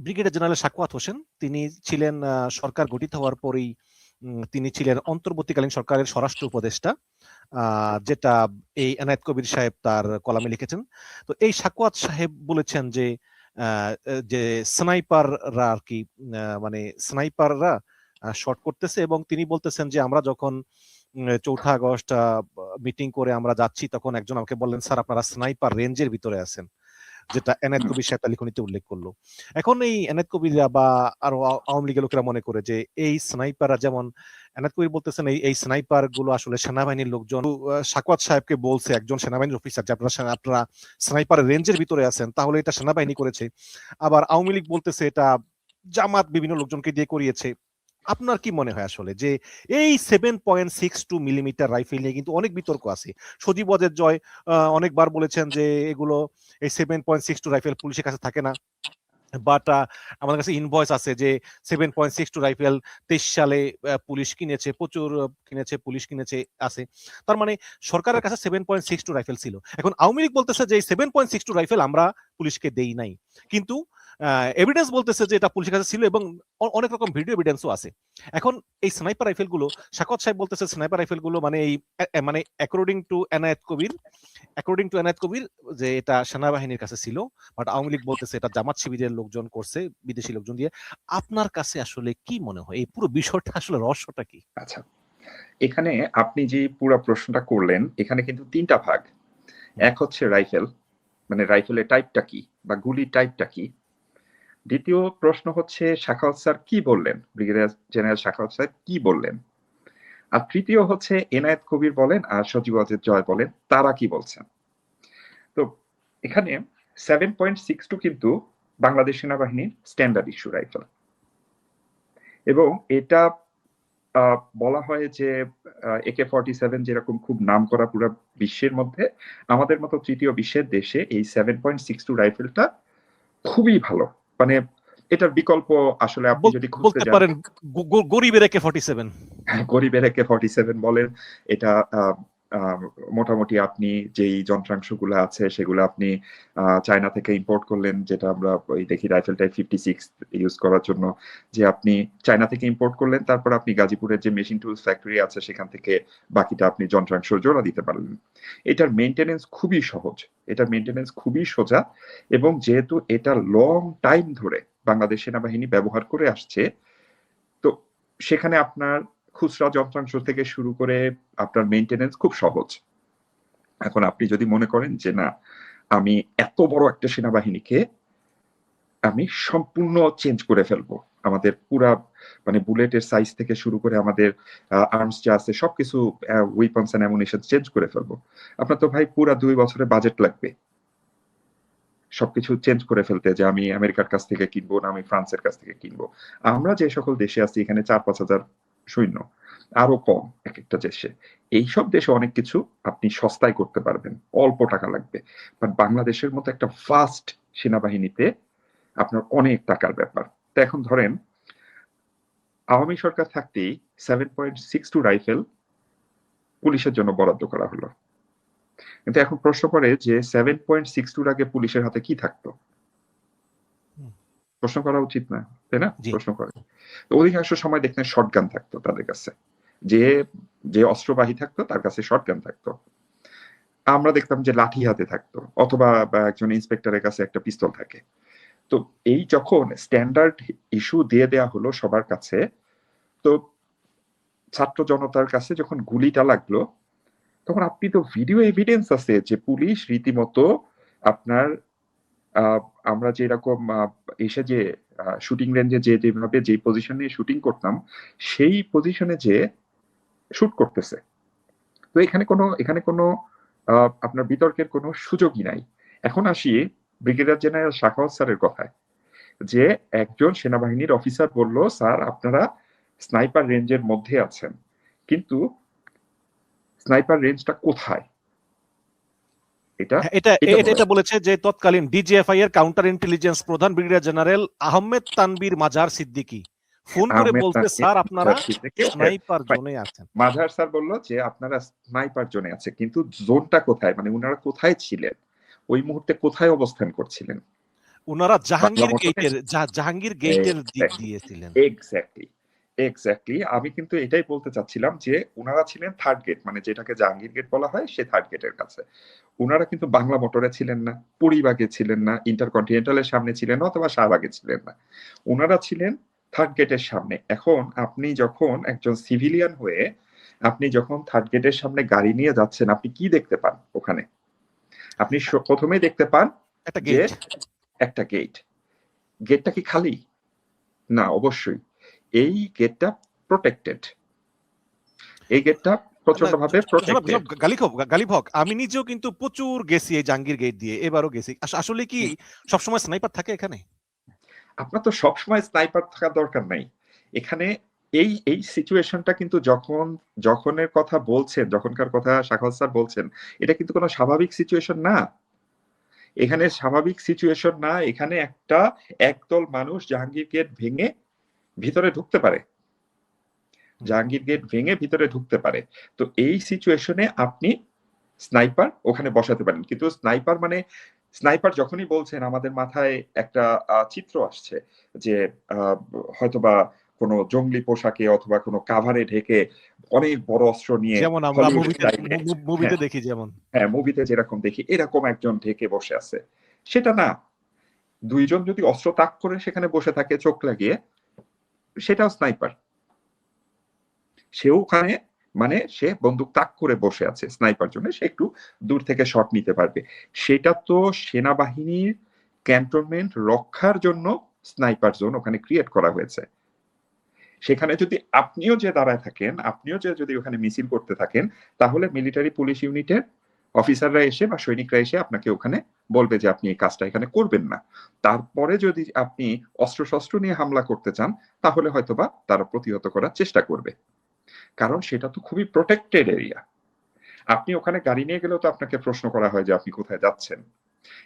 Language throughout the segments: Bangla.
ব্রিগেডিয়ার জেনারেল সাখাওয়াত হোসেন, তিনি ছিলেন সরকার গঠিত হওয়ার পরেই তিনি ছিলেন অন্তর্বর্তীকালীন সরকারের স্বরাষ্ট্র উপদেষ্টা, যেটা এই এনায়েত কবির সাহেব তার কলামে লিখেছেন। তো এই সাখাওয়াত সাহেব বলেছেন যে যে স্নাইপাররা আর কি, মানে স্নাইপাররা শট করতেছে, এবং তিনি বলতেছেন যে আমরা যখন 4 আগস্ট মিটিং করে আমরা যাচ্ছি, তখন একজন আমাকে বললেন, স্যার আপনারা স্নাইপার রেঞ্জের ভিতরে আছেন, যেটা এনায়েত কবির সাহেব তার লিখনীতে উল্লেখ করলো। এখন এই এনায়েত কবিররা বা আরো আওয়ামী লীগের লোকেরা মনে করে যে এই স্নাইপাররা, যেমন এনায়েত কবির বলতেছেন এই স্নাইপার গুলো আসলে সেনাবাহিনীর লোকজন। সাখাওয়াত সাহেবকে বলছে একজন সেনাবাহিনীর অফিসার যে আপনারা স্নাইপার রেঞ্জের ভিতরে আছেন, তাহলে এটা সেনাবাহিনী করেছে। আবার আওয়ামী লীগ বলতেছে এটা জামাত বিভিন্ন লোকজনকে দিয়ে করিয়েছে। আপনার কি মনে হয় আসলে যে এই 7.62 মিলিমিটার রাইফেল নিয়ে কিন্তু অনেক বিতর্ক আছে? সজীব ওয়াজেদ জয় অনেকবার বলেছেন যে এগুলো, এই 7.62 রাইফেল পুলিশের কাছে থাকে না, বাট আমাদের কাছে ইনভয়েস আছে যে 7.62 রাইফেল 23 সালে পুলিশ কিনেছে, প্রচুর কিনেছে, পুলিশ কিনেছে আছে। তার মানে সরকারের কাছে 7.62 রাইফেল ছিল। এখন আওয়ামী লীগ বলতেছে যে 7.62 রাইফেল আমরা পুলিশকে দেই নাই, কিন্তু এভিডেন্স বলতেছে যে এটা পুলিশের কাছে ছিল, এবং অনেক রকম ভিডিও এভিডেন্সও আছে। এখন এই স্নাইপার রাইফেল গুলো, সাখাওয়াত সাহেব বলতেছে স্নাইপার রাইফেল গুলো মানে এই মানে অ্যাকর্ডিং টু এনায়েত কবির যে এটা সেনাবাহিনীর কাছে ছিল, বাট আওয়ামী লীগ বলতেছে এটা জামাত শিবিরের লোকজন করছে, বিদেশি লোকজন দিয়ে। আপনার কাছে আসলে কি মনে হয় এই পুরো বিষয়টা আসলে রহস্যটা কি? আচ্ছা, এখানে আপনি যে পুরো প্রশ্নটা করলেন, এখানে কিন্তু 3টা ভাগ। এক হচ্ছে রাইফেল, মানে রাইফেলের টাইপটা কি বা গুলির টাইপটা কি। দ্বিতীয় প্রশ্ন হচ্ছে সাখাওয়াত স্যার কি বললেন, ব্রিগেডিয়ার জেনারেল সাখাওয়াত সাহেব কি বললেন। আর তৃতীয় হচ্ছে এনায়েত কবির বলেন আর সজীব ওয়াজেদ জয় বলেন, তারা কি বলছেন। তো এখানে 7.62 কিন্তু বাংলাদেশ সেনাবাহিনীর স্ট্যান্ডার্ড ইস্যু রাইফেল, এবং এটা বলা হয় যে AK-47 যেরকম খুব নাম করা পুরো বিশ্বের মধ্যে, আমাদের মতো তৃতীয় বিশ্বের দেশে এই 7.62 রাইফেলটা খুবই ভালো। মানে এটার বিকল্প আসলে আপনি যদি খুঁজতে যান, পারেন গরিবের AK-47, গরিবের AK-47 বলেন, এটা মোটামুটি আপনি যেই যন্ত্রাংশগুলো আছে সেগুলো আপনি চায়না থেকে ইম্পোর্ট করলেন, যেটা আমরা ওই দেখি রাইফেল টাইপ 56 ইউজ করার জন্য, যে আপনি চায়না থেকে ইম্পোর্ট করলেন, তারপর আপনি গাজীপুরের যে মেশিন টুলস ফ্যাক্টরি আছে সেখান থেকে বাকিটা আপনি যন্ত্রাংশ জোড়া দিতে পারলেন। এটার মেইনটেনেন্স খুবই সহজ, এটার মেইনটেনেন্স খুবই সোজা, এবং যেহেতু এটা লং টাইম ধরে বাংলাদেশ সেনাবাহিনী ব্যবহার করে আসছে, তো সেখানে আপনার খুচরা যন্ত্রাংশ থেকে শুরু করে আপনার মেইনটেনেন্স খুব সহজ। এখন আপনি যদি মনে করেন যে না, আমি এত বড় একটা সেনাবাহিনীকে আমি সম্পূর্ণ চেঞ্জ করে ফেলবো, আমাদের পুরা মানে বুলেটের সাইজ থেকে শুরু করে আমাদের আর্মস যা আছে সবকিছু, ওয়েপন্স এন্ড অ্যামুনিশন চেঞ্জ করে ফেলবো, আপনার তো ভাই পুরা 2 বছরের বাজেট লাগবে সবকিছু চেঞ্জ করে ফেলতে, যে আমি আমেরিকার কাছ থেকে কিনবো না আমি ফ্রান্সের কাছ থেকে কিনবো। আমরা যে সকল দেশে আছি এখানে 4-5 হাজার সৈন্য, আরো কম এক একটা দেশে, এইসব দেশে অনেক কিছু আপনি সস্তায় করতে পারবেন, অল্প টাকা লাগবে। বাট বাংলাদেশের মতো একটা ফাস্ট সেনাবাহিনীতে আপনার অনেক টাকার ব্যাপার। তো এখন ধরেন আওয়ামী সরকার থাকতেই 7.62 রাইফেল পুলিশের জন্য বরাদ্দ করা হলো, কিন্তু এখন প্রশ্ন করে যে 7.62 আগে পুলিশের হাতে কি থাকতো, প্রশ্ন করা উচিত না, তাই না? প্রশ্ন করে তো অধিকাংশ সময় দেখতেন শটগান থাকতো তাদের কাছে, যে যে অস্ত্রবাহী থাকতো তার কাছে শটগান থাকতো। আমরা দেখতাম যে লাঠি হাতে থাকতো, অথবা একজন ইন্সপেক্টরের কাছে একটা পিস্তল থাকে। তো এই যখন স্ট্যান্ডার্ড ইস্যু দিয়ে দেয়া হলো সবার কাছে, তো ছাত্র জনতার কাছে যখন গুলিটা লাগলো, তখন আপনি তো ভিডিও এভিডেন্স আছে যে পুলিশ রীতিমতো আপনার আমরা যেরকম এসে যে শুটিং রেঞ্জে যেভাবে যে পজিশনে শুটিং করতাম সেই পজিশনে যে শুট করতেছে। তো এখানে কোনো আপনার বিতর্কের কোনো সুযোগই নাই। এখন আসি ব্রিগেডিয়ার জেনারেল সাখাওয়াত স্যারের কথায়, যে একজন সেনাবাহিনীর অফিসার বলল, স্যার আপনারা স্নাইপার রেঞ্জের মধ্যে আছেন, কিন্তু স্নাইপার রেঞ্জটা কোথায়? এটা বলেছে যে তৎকালীন ডিজিএফআই এর কাউন্টার ইন্টেলিজেন্স প্রধান ব্রিগেডিয়ার জেনারেল আহমেদ তানবীর মাজার সিদ্দিকী ফোন করে বলতে, স্যার আপনারা স্নাইপার জোনে আছেন। মাজার স্যার বলল যে আপনারা স্নাইপার জোনে আছে, কিন্তু জোনটা কোথায়, মানে ওনারা কোথায় ছিলেন, ওই মুহূর্তে কোথায় অবস্থান করছিলেন? ওনারা বাংলা মোটরে জাহাঙ্গীর গেটের দিক এক্স্যাক্টলি দিয়েছিলেন। এক্স্যাক্টলি এক্স্যাক্টলি আমি কিন্তু এটাই বলতে চাচ্ছিলাম যে উনারা ছিলেন থার্ড গেট, মানে যেটাকে জাহাঙ্গীর গেট বলা হয় সে থার্ড গেটের কাছে। উনারা কিন্তু বাংলা মোটরে ছিলেন না, পরিবাগে ছিলেন না, ইন্টারকন্টিনেন্টালের সামনে ছিলেন না, অথবা শাহবাগে ছিলেন না। উনারা ছিলেন থার্ড গেটের সামনে। এখন আপনি যখন একজন সিভিলিয়ান হয়ে আপনি যখন থার্ড গেটের সামনে গাড়ি নিয়ে যাচ্ছেন, আপনি কি দেখতে পান ওখানে? আপনি প্রথমেই দেখতে পান একটা যে গেট। একটা গেট। গেটটা কি খালি? না, অবশ্যই এই গেটটা প্রোটেক্টেড। এই গেটটা প্রচন্ড ভাবে প্রোটেক্টেড। গালিব হক, আমি নিজেও কিন্তু প্রচুর গেছি এই জাহাঙ্গীর গেট দিয়ে, এবারও গেছি। আসলে কি সবসময় স্নাইপার থাকে এখানে? আপনার তো সবসময় স্নাইপার থাকা দরকার নাই এখানে। এই এই সিচুয়েশনটা কিন্তু যখনের কথা বলছেন, যখনকার কথা শাখাল স্যার বলছেন, এটা কিন্তু কোনো স্বাভাবিক সিচুয়েশন না। এখানে স্বাভাবিক সিচুয়েশন না। এখানে একদল মানুষ জাহাঙ্গীর গেট ভেঙে ভিতরে ঢুকতে পারে, জাহাঙ্গীর গেট ভেঙে ভিতরে ঢুকতে পারে। তো এই সিচুয়েশনে আপনি স্নাইপার ওখানে বসাতে পারেন, কিন্তু স্নাইপার যখনই বলছেন আমাদের মাথায় একটা চিত্র আসছে যে হয়তোবা কোনো জঙ্গলি পোশাকে অথবা কোনো কাভারে ঢেকে অনেক বড় অস্ত্র নিয়ে, যেমন আমরা হলিউড মুভিতে স্টাইলে, মুভিতে দেখি যেমন। হ্যাঁ মুভিতে যেরকম দেখি এরকম একজন ঢেকে বসে আছে, সেটা না। দুইজন যদি অস্ত্র তাক করে সেখানে বসে থাকে চোখ লাগিয়ে, সেটাও স্নাইপার। সেও ওখানে সে বন্দুক তাক করে বসে আছে স্নাইপার জন্য, সে একটু দূর থেকে শট নিতে পারবে। সেটা তো সেনাবাহিনীর ক্যান্টনমেন্ট রক্ষার জন্য স্নাইপার জোন ওখানে ক্রিয়েট করা হয়েছে। সেখানে যদি আপনিও যে দাঁড়ায় থাকেন, আপনিও যে যদি ওখানে মিছিল করতে থাকেন, তাহলে মিলিটারি পুলিশ ইউনিটের অফিসাররা এসে বা সৈনিকরা এসে আপনাকে ওখানে বলবে যে আপনি এই কাজটা এখানে করবেন না। তারপরে যদি আপনি অস্ত্রশস্ত্র নিয়ে হামলা করতে চান, তাহলে হয়তোবা তারা প্রতিহত করার চেষ্টা করবে, কারণ সেটা তো খুবই প্রোটেক্টেড এরিয়া। আপনি ওখানে গাড়ি নিয়ে গেলেও তো আপনাকে প্রশ্ন করা হয় যে আপনি কোথায় যাচ্ছেন,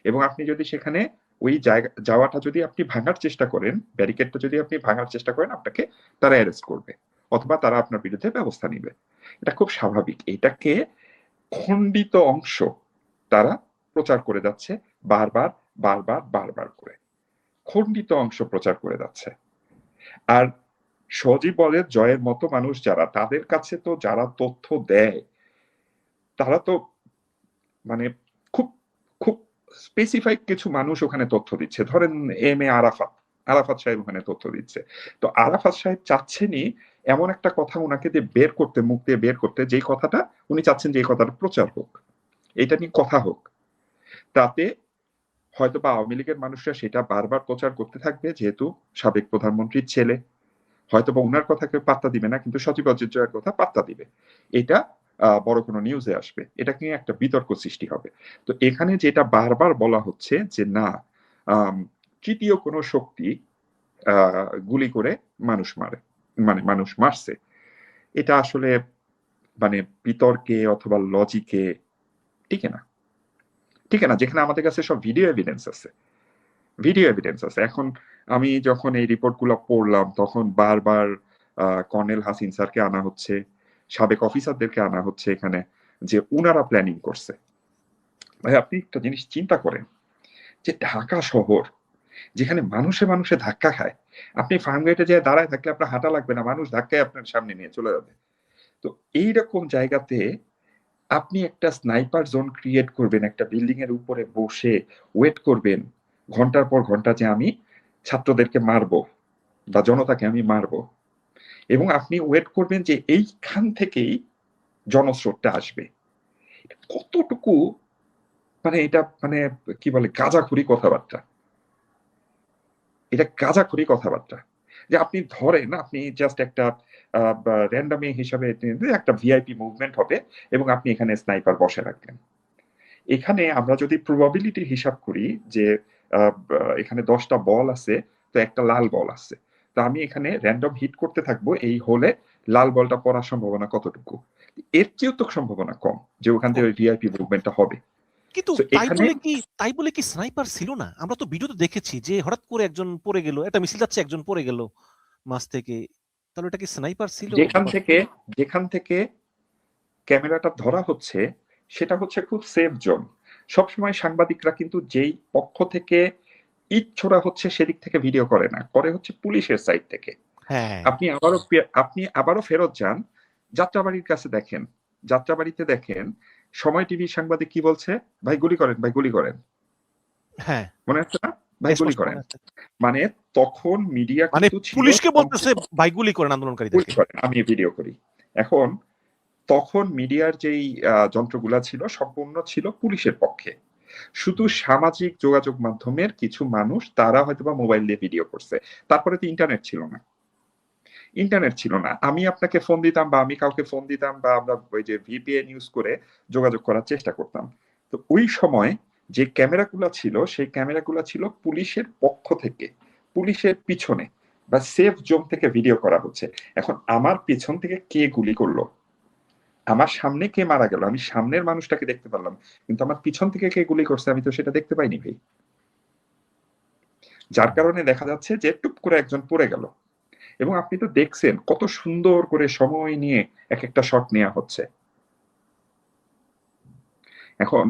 এবং আপনি যদি সেখানে ওই জায়গা যাওয়াটা যদি আপনি ভাঙার চেষ্টা করেন, ব্যারিকেডটা যদি আপনি ভাঙার চেষ্টা করেন, আপনাকে তারা অ্যারেস্ট করবে অথবা তারা আপনার বিরুদ্ধে ব্যবস্থা নিবে। এটা খুব স্বাভাবিক। এটাকে খণ্ডিত অংশ তারা প্রচার করে যাচ্ছে বারবার বারবার বারবার করে, খণ্ডিত অংশ প্রচার করে যাচ্ছে। আর সজীব বলের জয়ের মতো মানুষ যারা, তাদের কাছে তো যারা তথ্য দেয় তারা তো খুব খুব স্পেসিফাইড কিছু মানুষ ওখানে তথ্য দিচ্ছে। ধরেন এম এ আরাফাত সাহেব ওখানে তথ্য দিচ্ছে। তো আরাফাত সাহেব চাচ্ছেনই এমন একটা কথা ওনাকে দিয়ে বের করতে, মুখ দিয়ে বের করতে, যেই কথাটা উনি চাচ্ছেন যে এই কথাটা প্রচার হোক, এটা নিয়ে কথা হোক। তাতে হয়তো বা আওয়ামী লীগের মানুষরা সেটা বারবার প্রচার করতে থাকবে, যেহেতু সাবেক প্রধানমন্ত্রীর ছেলে, হয়তো বা উনার কথা কেউ পাত্তা দিবে না, কিন্তু সচিব অজিত জয়ের কথা পাত্তা দিবে। এটা বড় কোনো নিউজে আসবে, এটা নিয়ে একটা বিতর্ক সৃষ্টি হবে। তো এখানে যেটা বারবার বলা হচ্ছে যে না, তৃতীয় কোনো শক্তি গুলি করে মানুষ মারে, মানুষ মারছে, এটা আসলে বিতর্কে অথবা লজিকে টিকে না, টিকে না, যেখানে আমাদের কাছে সব ভিডিও এভিডেন্স আছে। এখন আমি যখন এই রিপোর্টগুলো পড়লাম, তখন বারবার কর্নেল হাসিন স্যারকে আনা হচ্ছে, সাবেক অফিসারদেরকে আনা হচ্ছে এখানে, যে উনারা প্ল্যানিং করছে। ভাই আপনি একটা জিনিস চিন্তা করেন, যে ঢাকা শহর যেখানে মানুষে মানুষে ধাক্কা খায়, আপনি ফার্মগেটে যেয়ে দাঁড়ায় থাকলে আপনার হাঁটা লাগবে না, মানুষ ধাক্কায় আপনার সামনে নিয়ে চলে যাবে। তো এইরকম জায়গাতে আপনি একটা স্নাইপার জোন ক্রিয়েট করবেন, একটা বিল্ডিং এর উপরে বসে ওয়েট করবেন ঘন্টার পর ঘন্টা যে আমি ছাত্রদেরকে মারবো বা জনতাকে আমি মারবো, এবং আপনি ওয়েট করবেন যে এইখান থেকেই জনস্রোতটা আসবে। কতটুকু এটা কি বলে গাঁজাখুরি কথাবার্তা, এটা গাঁজাখুরি কথাবার্তা। যে আপনি ধরেন আপনি জাস্ট একটা র্যান্ডামি হিসাবে একটা ভিআইপি মুভমেন্ট হবে এবং আপনি এখানে স্নাইপার বসে রাখলেন। এখানে আমরা যদি প্রবাবিলিটি হিসাব করি যে এখানে 10টা বল আছে, তো একটা লাল বল আছে, তো আমি এখানে র্যান্ডম হিট করতে থাকবো, এই হলে লাল বলটা পড়ার সম্ভাবনা কতটুকু? এর চেয়েও তো সম্ভাবনা কম যে ওখান থেকে ওই ভিআইপি মুভমেন্টটা হবে। কিন্তু এখানে তাই বলে কি স্নাইপার ছিল না? আমরা তো ভিডিওতে দেখেছি যে হঠাৎ করে একজন পড়ে গেল, একটা মিছিল যাচ্ছে একজন পড়ে গেল মাছ থেকে, তাহলে এটা কি স্নাইপার ছিল? যেখান থেকে ক্যামেরাটা ধরা হচ্ছে সেটা হচ্ছে খুব সেফ জোন। সবসময় সাংবাদিকরা কিন্তু যেই পক্ষ থেকে ইট ছোড়া হচ্ছে সেদিক থেকে ভিডিও করে না, করে হচ্ছে পুলিশের সাইড থেকে। হ্যাঁ আপনি আবারও ফেরত যান, যাত্রাবাড়ির কাছে দেখেন, যাত্রাবাড়িতে দেখেন সময় টিভির সাংবাদিক কি বলছে, ভাই গুলি করেন, ভাই গুলি করেন, হ্যাঁ মনে হচ্ছে না, ভাই গুলি স্পষ্ট করেন। মনে হচ্ছে। মানে তখন মিডিয়া মানে কিন্তু ছিল পুলিশকে বলতেছে ভাই গুলি করেন গুলি আন্দোলনকারীদেরকে। করেন, আমি ভিডিও করি। এখন তখন মিডিয়ার যেই যন্ত্রগুলা ছিল সম্পূর্ণ ছিল পুলিশের পক্ষে, শুধু সামাজিক যোগাযোগ মাধ্যমের কিছু মানুষ তারা হয়তোবা মোবাইল দিয়ে ভিডিও করছে। তারপরে তো ইন্টারনেট ছিল না, ইন্টারনেট ছিল না, আমি আপনাকে ফোন দিতাম বা আমি কাউকে ফোন দিতাম বা আমরা ওই যে ভিপিএন ইউজ করে যোগাযোগ করার চেষ্টা করতাম। তো ওই সময় যে ক্যামেরাগুলো ছিল সেই ক্যামেরাগুলো ছিল পুলিশের পক্ষ থেকে, পুলিশের পিছনে বা সেফ জোন থেকে ভিডিও করা হচ্ছে। এখন আমার পিছন থেকে কে গুলি করলো, আমার সামনে কে মারা গেল, আমি সামনের মানুষটাকে দেখতে পারলাম, কিন্তু আমার পিছন থেকে কে গুলি করছে আমি তো সেটা দেখতে পাইনি ভাই। যার কারণে দেখা যাচ্ছে যে টুপ করে একজন পড়ে গেল। এবং আপনি তো দেখছেন কত সুন্দর করে সময় নিয়ে এক একটা শট নেওয়া হচ্ছে। এখন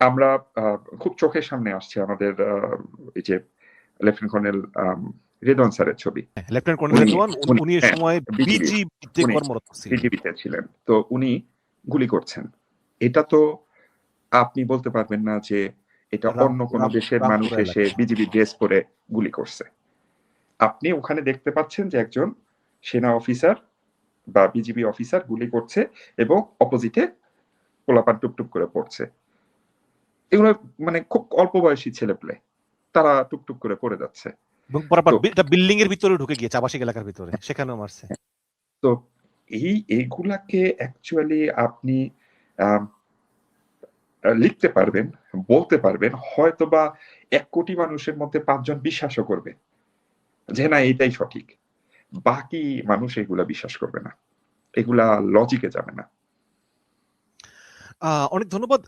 আমরা খুব চোখের সামনে আসছে আমাদের এই যে লেফটেন্যান্ট কর্নেল রেদওয়ান স্যারের ছবি। লেফটেন্যান্ট কর্নেল রেদওয়ান উনি এই হ্যাঁ, সময় বিজিবি, বিজিবিতে উনি কর্মরত ছিলেন। বিজিবিতে ছিলেন, তো উনি গুলি করছেন। এটা তো আপনি বলতে পারবেন না যে এটা অন্য কোনো দেশের মানুষ রামপুরা এসে এলাকায়। বিজিবি ড্রেস পরে গুলি করছে। আপনি ওখানে দেখতে পাচ্ছেন যে একজন সেনা অফিসার বা বিজিবি অফিসার গুলি করছে এবং অপোজিটে পোলাপান টুকটুক করে পড়ছে। এগুলো মানে খুব অল্প বয়সী ছেলেপেলে, তারা টুকটুক করে পড়ে যাচ্ছে। এবং বরাবর তো এটা বিল্ডিং এর ভিতরে ঢুকে গিয়েছে, আবাসিক এলাকার ভিতরে, সেখানেও মারছে। তো এইগুলাকে অ্যাকচুয়ালি আপনি লিখতে পারবেন, বলতে পারবেন, হয়তোবা ১ কোটি মানুষের মধ্যে ৫ জন বিশ্বাসও করবে যে না এটাই সঠিক। বাকি মানুষ এগুলা বিশ্বাস করবে না, এগুলা লজিকে যাবে না। অনেক ধন্যবাদ।